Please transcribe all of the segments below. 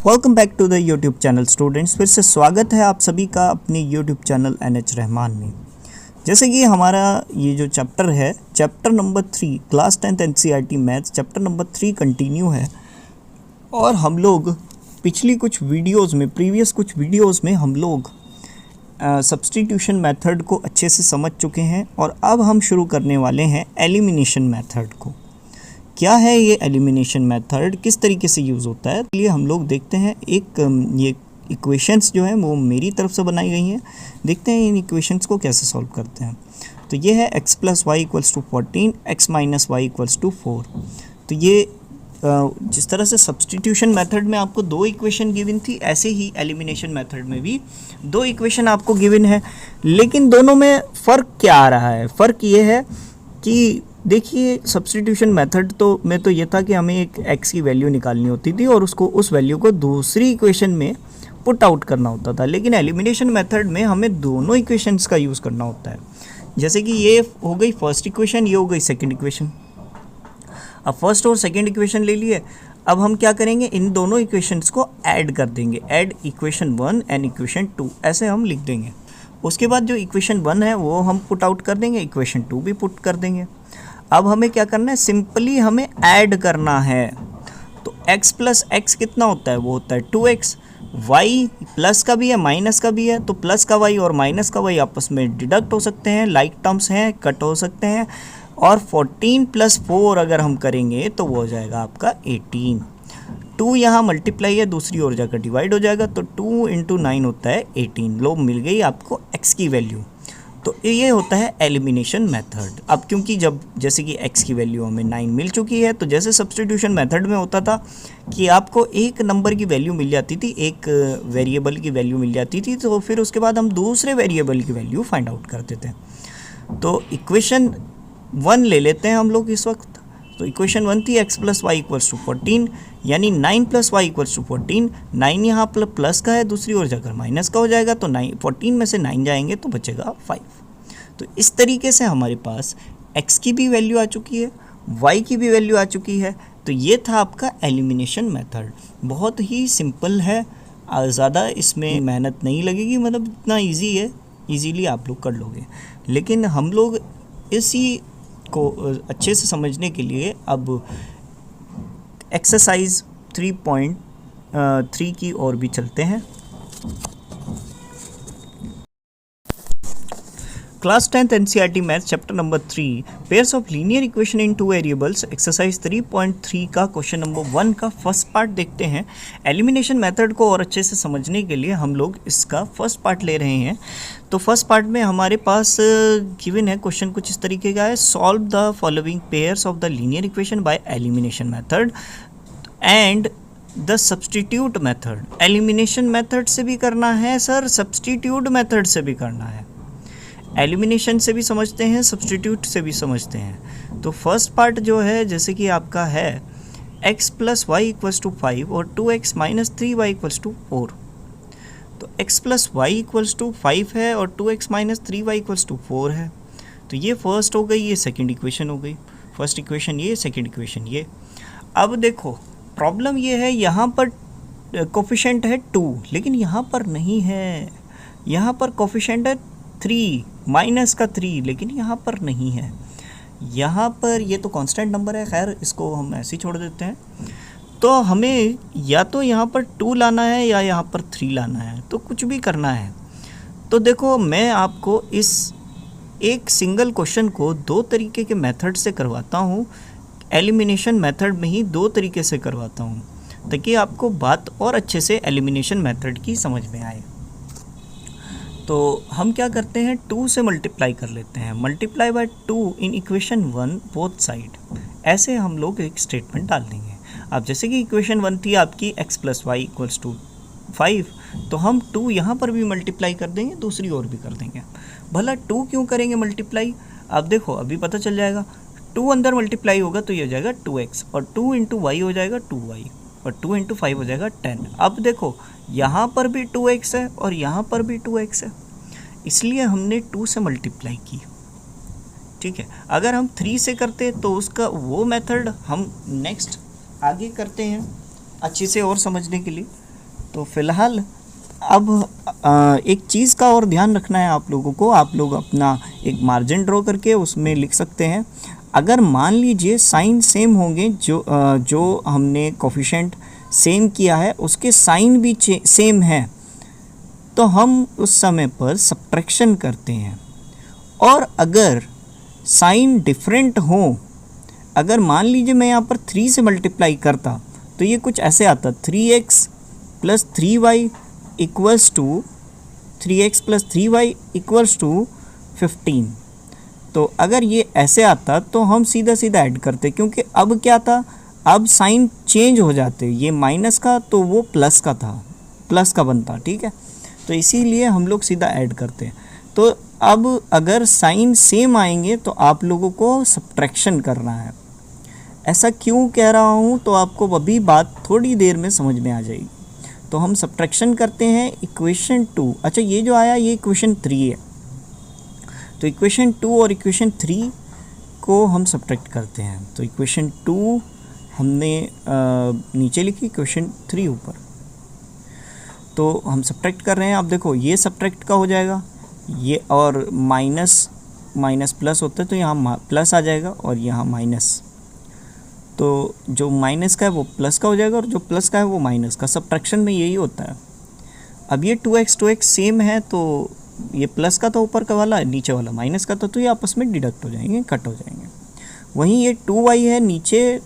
Welcome back to the YouTube channel students. फिर से स्वागत है आप सभी का अपने यूट्यूब चैनल NH रहमान में। जैसे कि हमारा ये जो चैप्टर है, chapter number 3 class 10th NCERT maths chapter number 3 continue है। और हम लोग पिछली कुछ वीडियोस में, प्रीवियस कुछ वीडियोस में हम लोग सब्स्टिट्यूशन मेथड को अच्छे से समझ चुके हैं और अब हम शुरू करने वाले हैं एलिमिनेशन मेथड को। क्या है ये एलिमिनेशन मेथड, किस तरीके से यूज़ होता है, इसलिए हम लोग देखते हैं। ये इक्वेशंस जो है वो मेरी तरफ से बनाई गई हैं। देखते हैं इन इक्वेशंस को कैसे सॉल्व करते हैं। तो ये है x + y = 14, x - y = 4। तो ये जिस तरह से सब्स्टिट्यूशन मेथड में आपको दो इक्वेशन गिवन थी, ऐसे ही एलिमिनेशन मेथड में भी दो इक्वेशन आपको गिवन है। लेकिन दोनों में फ़र्क क्या आ रहा है? फ़र्क ये है कि देखिए, सब्स्टिट्यूशन मेथड में तो ये था कि हमें एक x की वैल्यू निकालनी होती थी और उस वैल्यू को दूसरी इक्वेशन में पुट आउट करना होता था। लेकिन एलिमिनेशन मेथड में हमें दोनों इक्वेशंस का यूज़ करना होता है। जैसे कि ये हो गई फर्स्ट इक्वेशन, ये हो गई सेकंड इक्वेशन। अब फर्स्ट और सेकंड इक्वेशन ले लिए। अब हम क्या करेंगे, इन दोनों इक्वेशंस को ऐड कर देंगे। ऐड इक्वेशन 1 एंड इक्वेशन 2 ऐसे हम लिख देंगे। उसके बाद जो इक्वेशन 1 है वो हम पुट आउट कर देंगे, इक्वेशन 2 भी पुट कर देंगे। अब हमें क्या करना है, सिंपली हमें ऐड करना है। तो x + x कितना होता है? वो होता है 2x। y प्लस का भी है माइनस का भी है, तो प्लस का y और माइनस का y आपस में डिडक्ट हो सकते हैं, लाइक टर्म्स हैं, कट हो सकते हैं। और 14 + 4 अगर हम करेंगे तो वो हो जाएगा आपका 18। 2 यहाँ मल्टीप्लाई है, दूसरी ओर जाकर डिवाइड हो जाएगा, तो 2 × 9 होता है 18। लो, मिल गई आपको x की वैल्यू। तो ये होता है एलिमिनेशन मेथड। अब क्योंकि जैसे कि x की वैल्यू हमें 9 मिल चुकी है, तो जैसे सब्स्टिट्यूशन मेथड में होता था कि आपको एक नंबर की वैल्यू मिल जाती थी, एक वेरिएबल की वैल्यू मिल जाती थी, तो फिर उसके बाद हम दूसरे वेरिएबल की वैल्यू फाइंड आउट करते थे। तो इक्वेशन 1 ले लेते हैं हम लोग इस वक्त। तो इक्वेशन 1 थी x + y = 14, यानी 9 + y = 14। 9 यहाँ प्लस का है, दूसरी ओर जाकर माइनस का हो जाएगा, तो 14 में से 9 जाएंगे तो बचेगा 5। तो इस तरीके से हमारे पास x की भी वैल्यू आ चुकी है, y की भी वैल्यू आ चुकी है। तो ये था आपका एलिमिनेशन मेथड। बहुत ही सिंपल है, ज़्यादा इसमें मेहनत नहीं लगेगी, मतलब इतना ईजी है, ईजीली आप लोग कर लोगे। लेकिन हम लोग इसी को अच्छे से समझने के लिए अब एक्सरसाइज 3.3 की ओर भी चलते हैं। Class 10th NCERT maths chapter number 3 pairs of linear equation in 2 variables exercise 3.3 का क्वेश्चन नंबर 1 का फर्स्ट पार्ट देखते हैं। एलिमिनेशन मेथड को और अच्छे से समझने के लिए हम लोग इसका फर्स्ट पार्ट ले रहे हैं। तो फर्स्ट पार्ट में हमारे पास गिवन है क्वेश्चन कुछ इस तरीके का है। Solve the following pairs of the linear equation by elimination method and the substitute method. Elimination method से भी करना है सर, सब्स्टिट्यूट मेथड से भी करना है। एलिमिनेशन से भी समझते हैं, सब्स्टिट्यूट से भी समझते हैं। तो फर्स्ट पार्ट जो है, जैसे कि आपका है x + y = 5 और 2x - 3y = 4। तो x + y = 5 है और 2x - 3y = 4 है। तो ये फर्स्ट हो गई, ये सेकंड इक्वेशन हो गई। फर्स्ट इक्वेशन ये, सेकंड इक्वेशन ये। अब देखो प्रॉब्लम ये है, यहाँ पर कोफिशिएंट है 2, लेकिन यहाँ पर नहीं है। यहाँ पर कोफिशिएंट है 3 -3, लेकिन यहाँ पर नहीं है। यहाँ पर ये तो कांस्टेंट नंबर है, खैर इसको हम ऐसे ही छोड़ देते हैं। तो हमें या तो यहाँ पर 2 लाना है या यहाँ पर 3 लाना है, तो कुछ भी करना है। तो देखो, मैं आपको इस एक सिंगल क्वेश्चन को दो तरीके के मेथड से करवाता हूँ। एलिमिनेशन मेथड में ही दो तरीके से करवाता हूँ, ताकि आपको बात और अच्छे से एलिमिनेशन मेथड की समझ में आए। तो हम क्या करते हैं, 2 से मल्टीप्लाई कर लेते हैं। Multiply by 2 in equation 1 both side, ऐसे हम लोग एक स्टेटमेंट डाल देंगे। अब जैसे कि इक्वेशन 1 थी आपकी x + y = 5, तो हम 2 यहाँ पर भी मल्टीप्लाई कर देंगे, दूसरी ओर भी कर देंगे। भला 2 क्यों करेंगे मल्टीप्लाई? अब देखो, अभी पता चल जाएगा। 2 अंदर मल्टीप्लाई होगा तो ये हो जाएगा 2x, और 2 × y हो जाएगा 2y, और 2 × 5 हो जाएगा 10। अब देखो, यहाँ पर भी 2x है और यहाँ पर भी 2x है, इसलिए हमने 2 से मल्टीप्लाई की। ठीक है, अगर हम 3 से करते तो उसका वो मेथड हम नेक्स्ट आगे करते हैं अच्छे से और समझने के लिए। तो फिलहाल अब एक चीज़ का और ध्यान रखना है आप लोगों को। आप लोग अपना एक मार्जिन ड्रॉ करके उसमें लिख सकते हैं। अगर मान लीजिए साइन सेम होंगे, जो हमने कोफिशिएंट सेम किया है उसके साइन भी सेम है, तो हम उस समय पर सब्ट्रैक्शन करते हैं। और अगर साइन डिफरेंट हो, अगर मान लीजिए मैं यहाँ पर 3 से मल्टीप्लाई करता तो ये कुछ ऐसे आता, 3x plus 3y equals to 3x plus 3y equals to 15। तो अगर ये ऐसे आता तो हम सीधा सीधा ऐड करते, क्योंकि अब क्या था, अब साइन चेंज हो जाते, ये माइनस का तो वो प्लस का था, प्लस का बनता, ठीक है। तो इसीलिए हम लोग सीधा ऐड करते हैं। तो अब अगर साइन सेम आएंगे तो आप लोगों को सब्ट्रैक्शन करना है। ऐसा क्यों कह रहा हूँ तो आपको अभी बात थोड़ी देर में समझ में आ जाएगी। तो हम सब्ट्रैक्शन करते हैं इक्वेशन 2। अच्छा, ये जो आया ये इक्वेशन 3 है, तो इक्वेशन 2 और इक्वेशन 3 को हम सब्ट्रैक्ट करते हैं। तो इक्वेशन 2 हमने नीचे लिखी, इक्वेशन 3 ऊपर, तो हम सब्ट्रैक्ट कर रहे हैं। अब देखो ये सब्ट्रैक्ट का हो जाएगा, ये और माइनस माइनस प्लस होता है तो यहाँ प्लस आ जाएगा और यहाँ माइनस, तो जो माइनस का है वो प्लस का हो जाएगा और जो प्लस का है वो माइनस का। सब्ट्रैक्शन में यही होता है। अब ये 2x सेम है, तो ये प्लस का था ऊपर का वाला, नीचे वाला माइनस का था, तो ये आपस में डिडक्ट हो जाएंगे, कट हो जाएंगे। वहीं ये 2y है, नीचे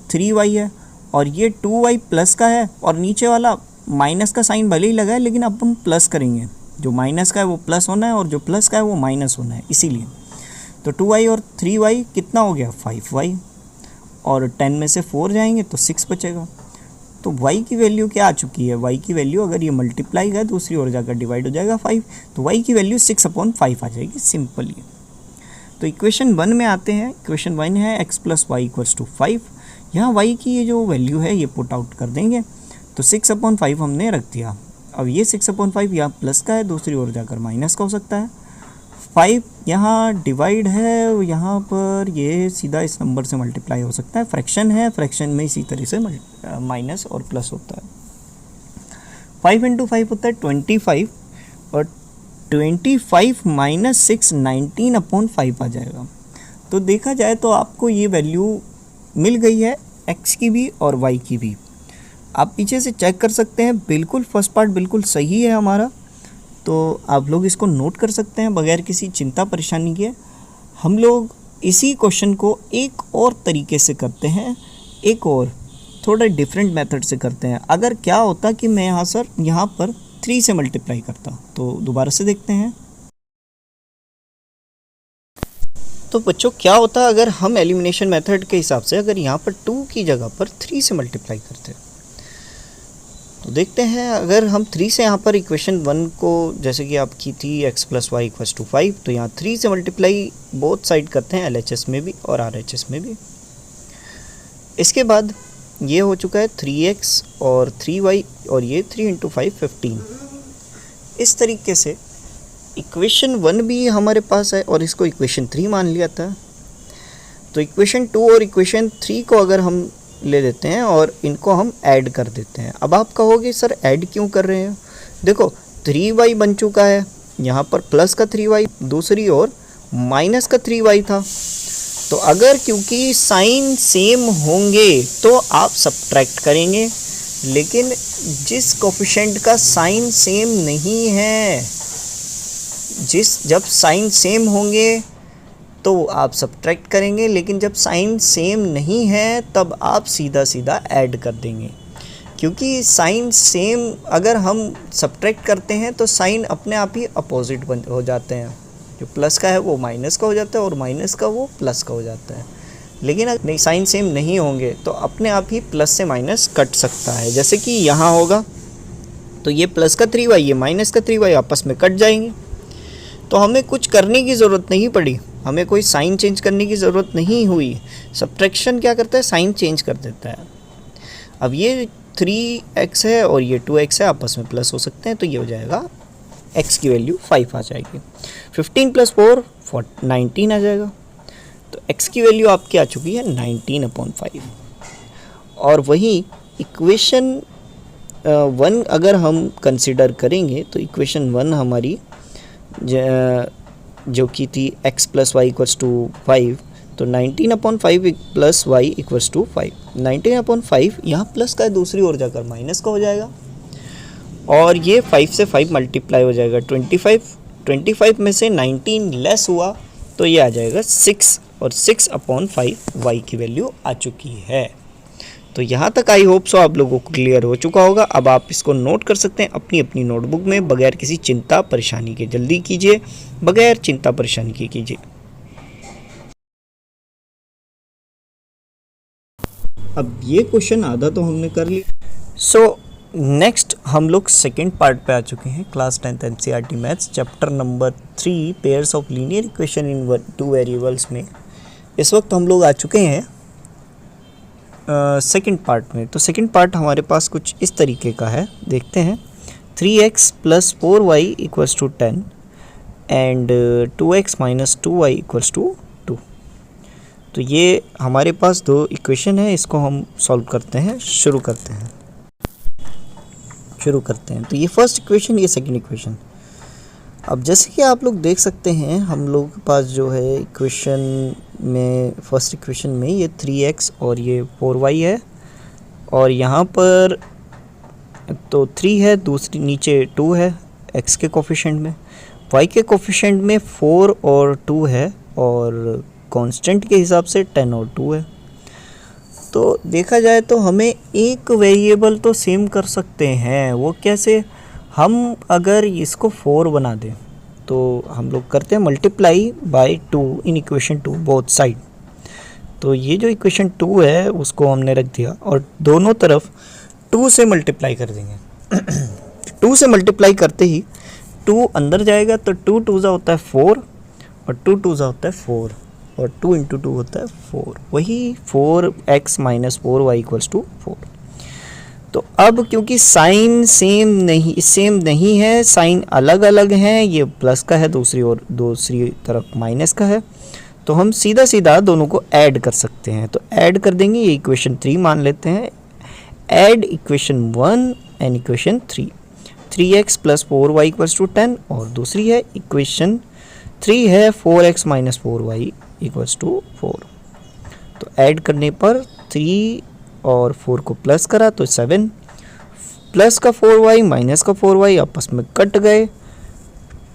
3y है, और ये 2y प्लस का है और नीचे वाला माइनस का साइन भले ही लगा है लेकिन अब हम प्लस करेंगे। जो माइनस का है वो प्लस होना है और जो प्लस का है वो माइनस होना है, इसीलिए। तो 2y और 3y कितना हो गया, 5y, और 10 में से 4 जाएंगे तो 6 बचेगा। तो y की वैल्यू क्या आ चुकी है, y की वैल्यू अगर ये मल्टीप्लाई है दूसरी ओर जाकर डिवाइड हो जाएगा 5, तो y की वैल्यू 6/5 आ जाएगी, सिंपली। तो इक्वेशन 1 में आते हैं। इक्वेशन 1 है x plus y equals to 5। यहाँ y की ये जो वैल्यू है ये पुट आउट कर देंगे, तो 6/5 हमने रख दिया। अब ये 6/5 यहाँ प्लस का है, दूसरी ओर जाकर माइनस का हो सकता है। 5 यहाँ डिवाइड है, यहाँ पर ये सीधा इस नंबर से मल्टीप्लाई हो सकता है। फ्रैक्शन है, फ्रैक्शन में इसी तरह से माइनस और प्लस होता है। 5 × 5 होता है 25, और 25 - 6 19/5 आ जाएगा। तो देखा जाए तो आपको ये वैल्यू मिल गई है, x की भी और y की भी। आप पीछे से चेक कर सकते हैं, बिल्कुल फर्स्ट पार्ट बिल्कुल सही है हमारा। तो आप लोग इसको नोट कर सकते हैं बगैर किसी चिंता परेशानी के। हम लोग इसी क्वेश्चन को एक और तरीके से करते हैं, एक और थोड़ा डिफरेंट मेथड से करते हैं। अगर क्या होता कि मैं यहाँ पर 3 से मल्टीप्लाई करता, तो दोबारा से देखते हैं। तो बच्चों क्या होता अगर हम एलिमिनेशन मेथड के हिसाब से अगर यहाँ पर 2 की जगह पर 3 से मल्टीप्लाई करते, तो देखते हैं। अगर हम 3 से यहाँ पर इक्वेशन 1 को, जैसे कि आप की थी x plus y equals to 5, तो यहाँ 3 से मल्टीप्लाई बोथ साइड करते हैं, LHS में भी और RHS में भी। इसके बाद ये हो चुका है 3x और 3y, और ये 3 × 5 15। इस तरीके से इक्वेशन 1 भी हमारे पास है और इसको इक्वेशन 3 मान लिया था। तो इक्वेशन 2 और इक्वेशन 3 को अगर हम ले लेते हैं और इनको हम ऐड कर देते हैं। अब आप कहोगे सर ऐड क्यों कर रहे हैं? देखो 3y बन चुका है, यहाँ पर प्लस का 3y, दूसरी ओर माइनस का 3y था। तो अगर क्योंकि साइन सेम होंगे तो आप सब्ट्रैक्ट करेंगे, लेकिन जिस कोफिशिएंट का साइन सेम नहीं है, जब साइन सेम होंगे तो आप सब्ट्रैक्ट करेंगे, लेकिन जब साइन सेम नहीं है तब आप सीधा सीधा ऐड कर देंगे। क्योंकि साइन सेम अगर हम सब्ट्रैक्ट करते हैं तो साइन अपने आप ही अपोजिट हो जाते हैं। जो प्लस का है वो माइनस का हो जाता है और माइनस का वो प्लस का हो जाता है। लेकिन अगर नहीं साइन सेम नहीं होंगे तो अपने आप ही प्लस से माइनस कट सकता है। जैसे कि यहाँ होगा तो ये प्लस का 3y, ये माइनस का 3y आपस में कट जाएंगे। तो हमें कुछ करने की ज़रूरत नहीं पड़ी, हमें कोई साइन चेंज करने की ज़रूरत नहीं हुई। सब्ट्रैक्शन क्या करता है, साइन चेंज कर देता है। अब ये 3x है और ये 2x है, आपस में प्लस हो सकते हैं, तो ये हो जाएगा x की वैल्यू 5 आ जाएगी। 15 + 4 19 आ जाएगा। तो x की वैल्यू आपकी आ चुकी है 19/5। और वही इक्वेशन 1 अगर हम कंसिडर करेंगे तो इक्वेशन 1 हमारी जो कि थी x plus y equals to 5, तो 19/5 प्लस वाई इक्वल्स टू 5। 19/5 यहाँ प्लस का है, दूसरी ओर जाकर माइनस का हो जाएगा, और ये 5 से 5 मल्टीप्लाई हो जाएगा 25 में से 19 लेस हुआ तो ये आ जाएगा 6, और 6/5 वाई की वैल्यू आ चुकी है। तो यहाँ तक आई होप सो आप लोगों को क्लियर हो चुका होगा। अब आप इसको नोट कर सकते हैं अपनी अपनी नोटबुक में बगैर किसी चिंता परेशानी के। जल्दी कीजिए, बगैर चिंता परेशानी के कीजिए। अब ये क्वेश्चन आधा तो हमने कर लिया। सो नेक्स्ट हम लोग सेकेंड पार्ट पे आ चुके हैं class 10th NCERT maths chapter number 3 pairs of linear equation in 2 variables में। इस वक्त हम लोग आ चुके हैं सेकेंड पार्ट में। तो सेकेंड पार्ट हमारे पास कुछ इस तरीके का है, देखते हैं। 3x plus 4y equals to 10 and 2x minus 2y equals to 2। तो ये हमारे पास दो इक्वेशन है, इसको हम सॉल्व करते हैं, शुरू करते हैं। तो ये फर्स्ट इक्वेशन, ये सेकंड इक्वेशन। अब जैसे कि आप लोग देख सकते हैं हम लोग के पास जो है इक्वेशन में, फर्स्ट इक्वेशन में ये 3x और ये 4y है, और यहाँ पर तो 3 है, दूसरी नीचे 2 है x के कोफिशिएंट में, y के कोफिशिएंट में 4 और 2 है, और कांस्टेंट के हिसाब से 10 और 2 है। तो देखा जाए तो हमें एक वेरिएबल तो सेम कर सकते हैं। वो कैसे? हम अगर इसको 4 बना दें तो हम लोग करते हैं multiply by 2 in equation 2 both side. तो ये जो इक्वेशन 2 है उसको हमने रख दिया और दोनों तरफ 2 से मल्टीप्लाई कर देंगे। 2 से मल्टीप्लाई करते ही 2 अंदर जाएगा तो 2 2 होता है 4 और 2 2 होता है 4 और 2 इंटू 2 होता है 4, वही 4x minus 4y equals to 4। तो अब क्योंकि साइन सेम नहीं है, साइन अलग अलग हैं, ये प्लस का है दूसरी तरफ माइनस का है, तो हम सीधा दोनों को ऐड कर सकते हैं। तो ऐड कर देंगे, ये इक्वेशन 3 मान लेते हैं। Add equation 1 and equation 3, 3x plus 4y equals to 10, और दूसरी है इक्वेशन 3 है 4x minus 4y equals to 4। तो ऐड करने पर 3 और 4 को प्लस करा तो 7, प्लस का 4y माइनस का 4y आपस में कट गए।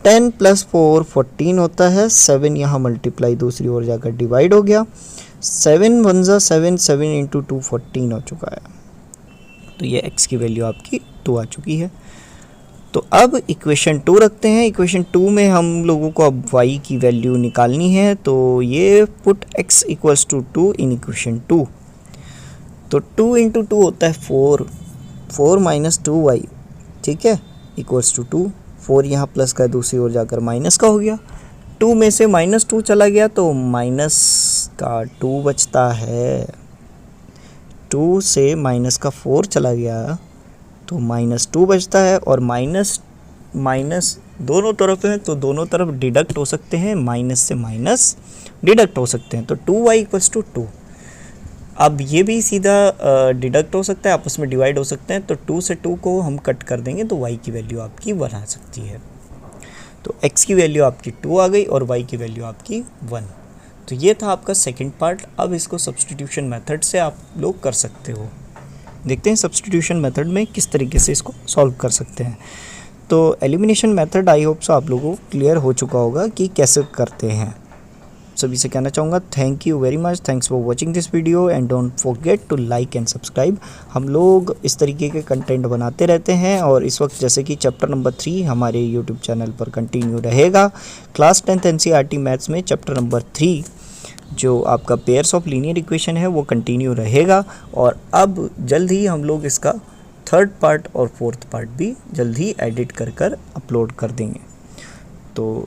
10 प्लस 4 14 होता है, 7 यहाँ मल्टीप्लाई दूसरी ओर जाकर डिवाइड हो गया। 7 1 7, 7 इंटू 2 14 हो चुका है। तो ये x की वैल्यू आपकी 2 आ चुकी है। तो अब इक्वेशन 2 रखते हैं। इक्वेशन 2 में हम लोगों को अब y की वैल्यू निकालनी है, तो ये put x equals to 2 in equation 2। तो 2 इंटू 2 होता है 4 माइनस 2y, ठीक है, इक्वल्स टू 2। 4 यहाँ प्लस का दूसरी ओर जाकर माइनस का हो गया। 2 में से -2 चला गया तो माइनस का 2 बचता है। 2 से माइनस का 4 चला गया तो -2 बचता है, और माइनस दोनों तरफ है तो दोनों तरफ डिडक्ट हो सकते हैं, माइनस से माइनस डिडक्ट हो सकते हैं। तो 2y इक्वल्स टू 2। अब ये भी सीधा डिडक्ट हो सकता है, आपस में डिवाइड हो सकते हैं, तो 2 से 2 को हम कट कर देंगे तो y की वैल्यू आपकी 1 आ सकती है। तो x की वैल्यू आपकी 2 आ गई और y की वैल्यू आपकी 1। तो ये था आपका सेकंड पार्ट। अब इसको सब्स्टिट्यूशन मेथड से आप लोग कर सकते हो। देखते हैं सब्स्टिट्यूशन मेथड में किस तरीके से इसको सॉल्व कर सकते हैं। तो elimination method I hope so आप लोगों को क्लियर हो चुका होगा कि कैसे करते हैं। सभी से कहना चाहूँगा thank you very much, thanks for watching this video and don't forget to like and subscribe. हम लोग इस तरीके के कंटेंट बनाते रहते हैं, और इस वक्त जैसे कि चैप्टर नंबर 3 हमारे यूट्यूब चैनल पर कंटिन्यू रहेगा। क्लास 10th NCERT मैथ्स में चैप्टर नंबर 3 जो आपका पेयर्स ऑफ लीनियर इक्वेशन है वो कंटिन्यू रहेगा, और अब जल्द ही हम लोग इसका थर्ड पार्ट और फोर्थ पार्ट भी जल्द ही एडिट कर अपलोड कर देंगे। तो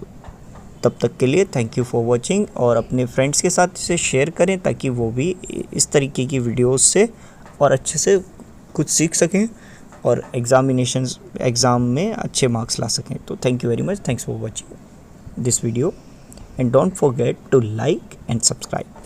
तब तक के लिए थैंक यू फॉर वॉचिंग, और अपने फ्रेंड्स के साथ इसे शेयर करें ताकि वो भी इस तरीके की वीडियोस से और अच्छे से कुछ सीख सकें और एग्ज़ाम में अच्छे मार्क्स ला सकें। तो thank you very much, thanks for watching this video and don't forget to like and subscribe.